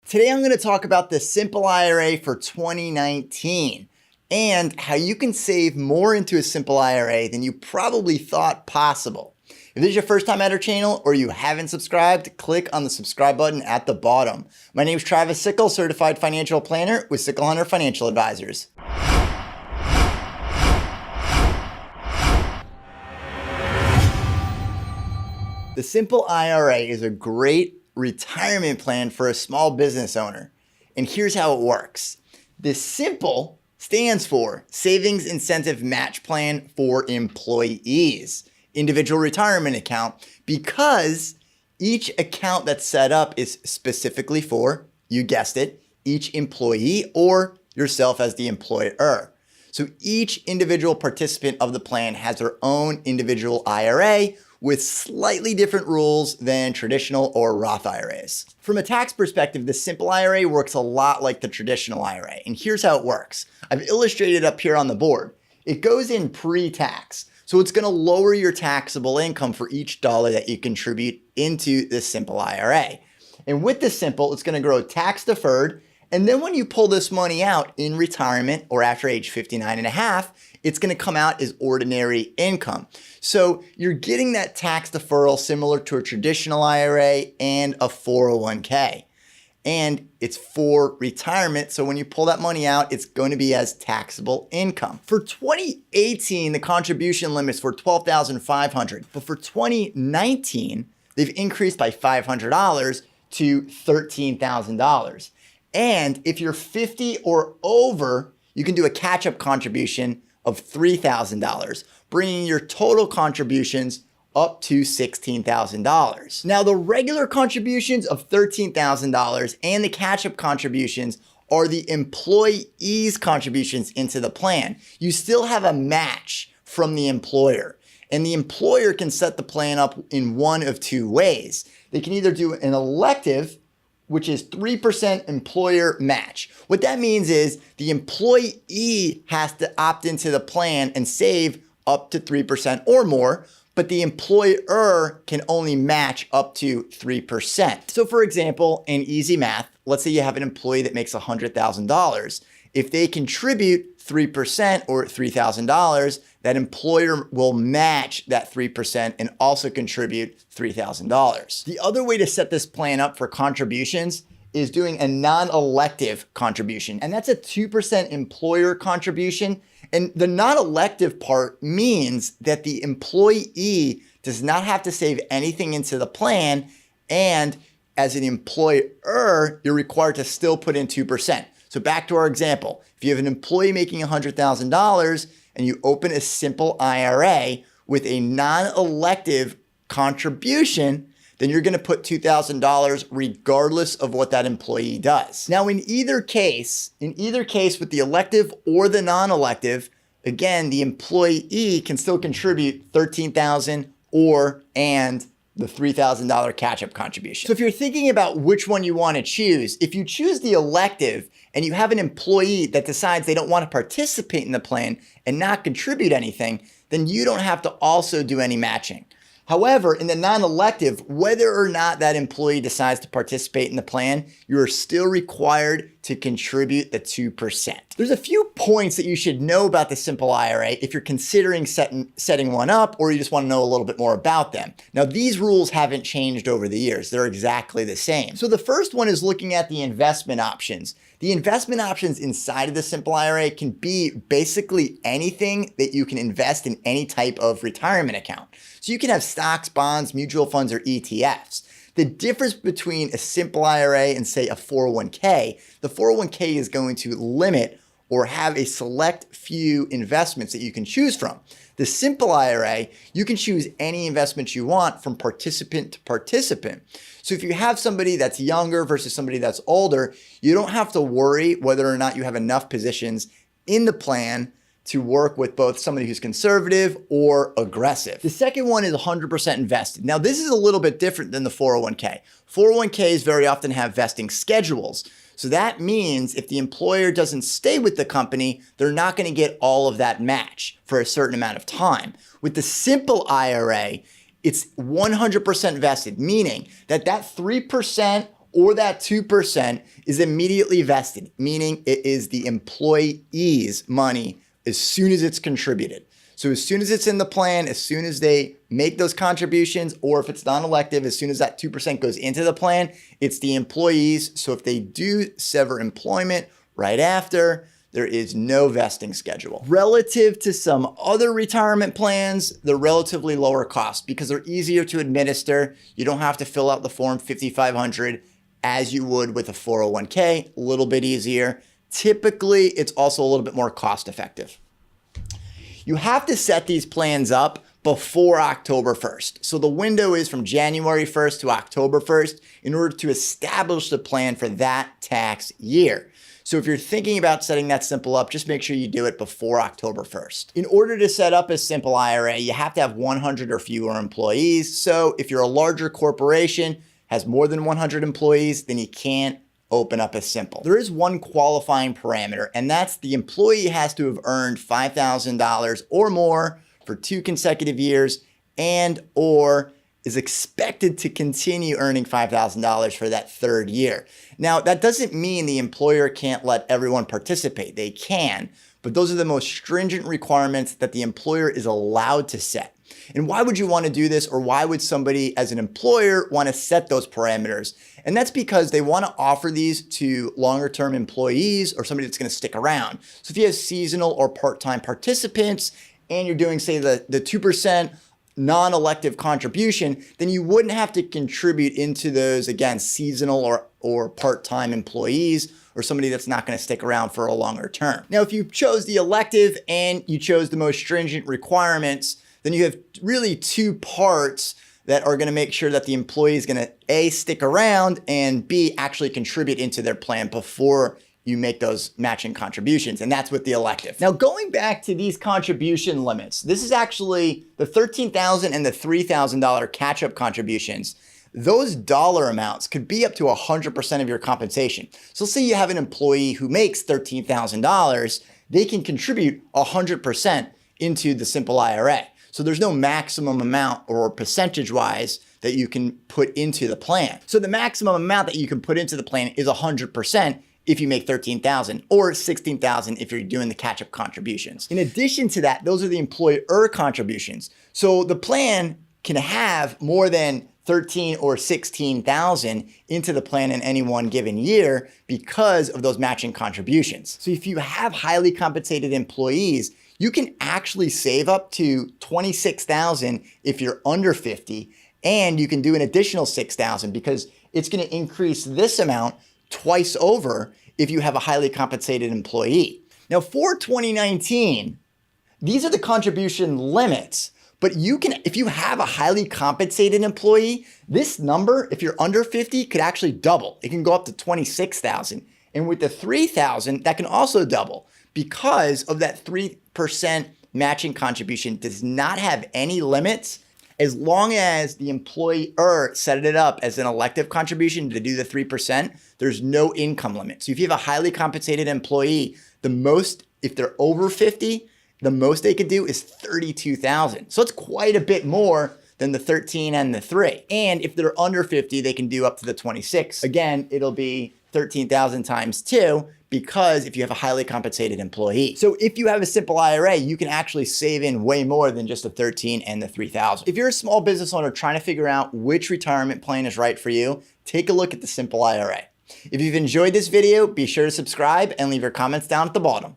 Today I'm going to talk about the Simple IRA for 2019 and how you can save more into a Simple IRA than you probably thought possible. If this is your first time at our channel or you haven't subscribed, click on the subscribe button at the bottom. My name is Travis Sickle, Certified Financial Planner with Sickle Hunter Financial Advisors. The Simple IRA is a great retirement plan for a small business owner. And here's how it works. The SIMPLE stands for Savings Incentive Match Plan for Employees, Individual Retirement Account, because each account that's set up is specifically for, you guessed it, each employee or yourself as the employer. So each individual participant of the plan has their own individual IRA with slightly different rules than traditional or Roth IRAs. From a tax perspective, the Simple IRA works a lot like the traditional IRA, and here's how it works. I've illustrated up here on the board. It goes in pre-tax, so it's gonna lower your taxable income for each dollar that you contribute into the Simple IRA. And with the Simple, it's gonna grow tax deferred, and then when you pull this money out in retirement or after age 59 and a half, it's gonna come out as ordinary income. So you're getting that tax deferral similar to a traditional IRA and a 401k. And it's for retirement, so when you pull that money out, it's going to be as taxable income. For 2018, the contribution limits were $12,500, but for 2019, they've increased by $500 to $13,000. And if you're 50 or over, you can do a catch-up contribution of $3,000, bringing your total contributions up to $16,000. Now, the regular contributions of $13,000 and the catch-up contributions are the employee's contributions into the plan. You still have a match from the employer, and the employer can set the plan up in one of two ways. They can either do an elective, which is 3% employer match. What that means is the employee has to opt into the plan and save up to 3% or more, but the employer can only match up to 3%. So for example, in easy math, let's say you have an employee that makes $100,000. If they contribute 3% or $3,000, that employer will match that 3% and also contribute $3,000. The other way to set this plan up for contributions is doing a non-elective contribution, and that's a 2% employer contribution. And the non-elective part means that the employee does not have to save anything into the plan, and as an employer, you're required to still put in 2%. So back to our example, if you have an employee making $100,000 and you open a Simple IRA with a non-elective contribution, then you're gonna put $2,000 regardless of what that employee does. Now, in either case with the elective or the non-elective, again, the employee can still contribute $13,000 and the $3,000 catch-up contribution. So if you're thinking about which one you wanna choose, if you choose the elective and you have an employee that decides they don't wanna participate in the plan and not contribute anything, then you don't have to also do any matching. However, in the non-elective, whether or not that employee decides to participate in the plan, you are still required to contribute the 2%. There's a few points that you should know about the Simple IRA if you're considering setting one up or you just want to know a little bit more about them. Now, these rules haven't changed over the years. They're exactly the same. So the first one is looking at the investment options. The investment options inside of the Simple IRA can be basically anything that you can invest in any type of retirement account. So you can have stocks, bonds, mutual funds, or ETFs. The difference between a Simple IRA and say a 401k, the 401k is going to limit or have a select few investments that you can choose from. The Simple IRA, you can choose any investment you want from participant to participant. So if you have somebody that's younger versus somebody that's older, you don't have to worry whether or not you have enough positions in the plan to work with both somebody who's conservative or aggressive. The second one is 100% invested. Now, this is a little bit different than the 401k. 401ks very often have vesting schedules. So that means if the employer doesn't stay with the company, they're not gonna get all of that match for a certain amount of time. With the Simple IRA, it's 100% vested, meaning that 3% or that 2% is immediately vested, meaning it is the employee's money as soon as it's contributed. So as soon as it's in the plan, as soon as they make those contributions, or if it's non-elective, as soon as that 2% goes into the plan, it's the employees. So if they do sever employment right after, there is no vesting schedule. Relative to some other retirement plans, they're relatively lower cost because they're easier to administer. You don't have to fill out the form 5500 as you would with a 401k, a little bit easier. Typically, it's also a little bit more cost effective. You have to set these plans up before October 1st. So the window is from January 1st to October 1st in order to establish the plan for that tax year. So if you're thinking about setting that simple up, just make sure you do it before October 1st. In order to set up a simple IRA, you have to have 100 or fewer employees. So if you're a larger corporation, has more than 100 employees, then you can't open up a simple. There is one qualifying parameter, and that's the employee has to have earned $5,000 or more for 2 consecutive years and or is expected to continue earning $5,000 for that 3rd year. Now, that doesn't mean the employer can't let everyone participate. They can, but those are the most stringent requirements that the employer is allowed to set. And why would you want to do this, or why would somebody as an employer want to set those parameters? And that's because they want to offer these to longer term employees or somebody that's going to stick around. So if you have seasonal or part-time participants and you're doing, say, the 2% non-elective contribution, then you wouldn't have to contribute into those, again, seasonal or part-time employees or somebody that's not going to stick around for a longer term. Now, if you chose the elective and you chose the most stringent requirements, then you have really 2 parts that are going to make sure that the employee is going to A, stick around, and B, actually contribute into their plan before you make those matching contributions. And that's with the elective. Now, going back to these contribution limits, this is actually the $13,000 and the $3,000 catch-up contributions. Those dollar amounts could be up to 100% of your compensation. So say you have an employee who makes $13,000, they can contribute 100% into the simple IRA. So there's no maximum amount or percentage-wise that you can put into the plan. So the maximum amount that you can put into the plan is 100% if you make $13,000 or $16,000 if you're doing the catch-up contributions. In addition to that, those are the employer contributions. So the plan can have more than $13,000 or $16,000 into the plan in any one given year because of those matching contributions. So if you have highly compensated employees, you can actually save up to $26,000 if you're under 50, and you can do an additional $6,000 because it's going to increase this amount twice over if you have a highly compensated employee. Now, for 2019, these are the contribution limits, but you can, if you have a highly compensated employee, this number, if you're under 50, could actually double. It can go up to $26,000. And with the $3,000, that can also double because of that 3% matching contribution does not have any limits. As long as the employer set it up as an elective contribution to do the 3%, there's no income limit. So if you have a highly compensated employee, the most, if they're over 50, the most they could do is $32,000. So it's quite a bit more than the 13 and the 3. And if they're under 50, they can do up to the 26. Again, it'll be 13,000 times 2 because if you have a highly compensated employee. So if you have a simple IRA, you can actually save in way more than just the 13 and the 3,000. If you're a small business owner trying to figure out which retirement plan is right for you, take a look at the simple IRA. If you've enjoyed this video, be sure to subscribe and leave your comments down at the bottom.